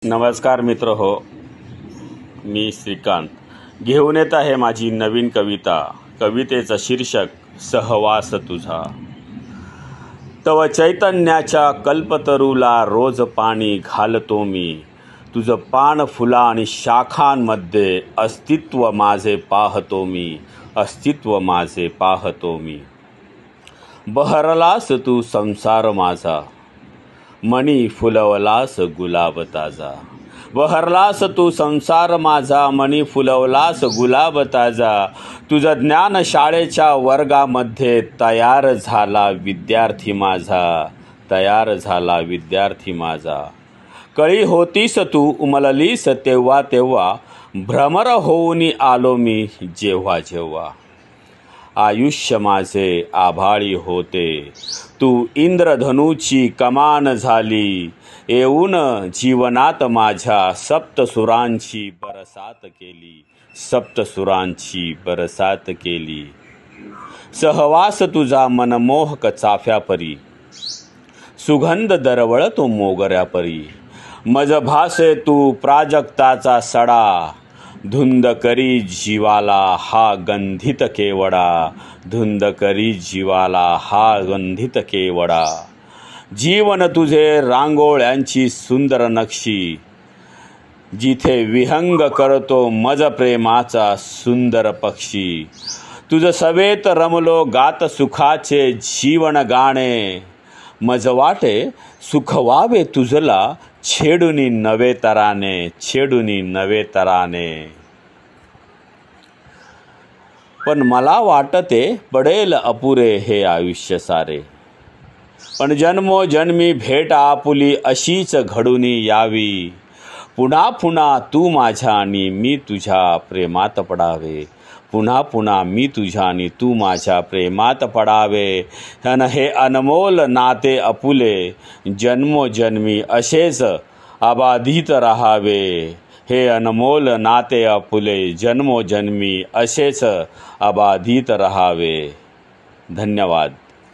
नमस्कार मित्र हो, मी श्रीकांत घेऊन येत आहे माझी नवीन कविता. कवितेचं शीर्षक सहवास तुझा. तव चैतन्याच्या कल्पतरूला रोज पाणी घालतो मी. तुझं पान फुला आणि शाखांमध्ये अस्तित्व माझे पाहतो मी. अस्तित्व माझे पाहतो मी. बहरलास तू संसार माझा, मणी फुलवलास गुलाब ताजा. बहरलास तू संसार माझा, मणी फुलवलास गुलाब ताजा. तुझं ज्ञान शाळेच्या वर्गामध्ये तयार झाला विद्यार्थी माझा. तयार झाला विद्यार्थी माझा. कळी होतीस तू उमललीस तेव्हा तेव्हा, भ्रमर होऊन आलो मी जेव्हा जेव्हा. आयुष्य माझे आभाळी होते, तू इंद्रधनुची कमान झाली. येऊन जीवनात माझ्या सप्तसुरांची बरसात केली. सप्तसुरांची बरसात केली. सहवास तुझा मनमोहक चाफ्यापरी, सुगंध दरवळतो मोगऱ्यापरी. मज भासे तू प्राजक्ताचा सडा, धुंद करी जीवाला हा गंधित केवडा. धुंद करी जीवाला हा गंधित केवडा. जीवन तुझे रांगोळ्यांची सुंदर नक्षी, जिथे विहंग करतो मज प्रेमाचा सुंदर पक्षी. तुझ सवेत रमलो गात सुखाचे जीवन गाणे. मज वाटे सुख व्हावे तुझला छेडुनी नवे तराने. छेडुनी नवे तराने. पण मला वाटते पडेल अपुरे हे आयुष्य सारे. पण जन्मोजन्मी भेट आपुली अशीच घडूनी यावी. पुन्हा पुन्हा तू माझ्या आणि मी तुझ्या प्रेमात पडावे. पुन्हा पुन्हा मी तुझ्या आणि तू माझ्या प्रेमात पडावे. हे अनमोल नाते अपुले जन्मोजन्मी असेच अबाधित राहावे. हे अनमोल नाते अपुले जन्मोजन्मी असेच अबाधित राहावे. धन्यवाद.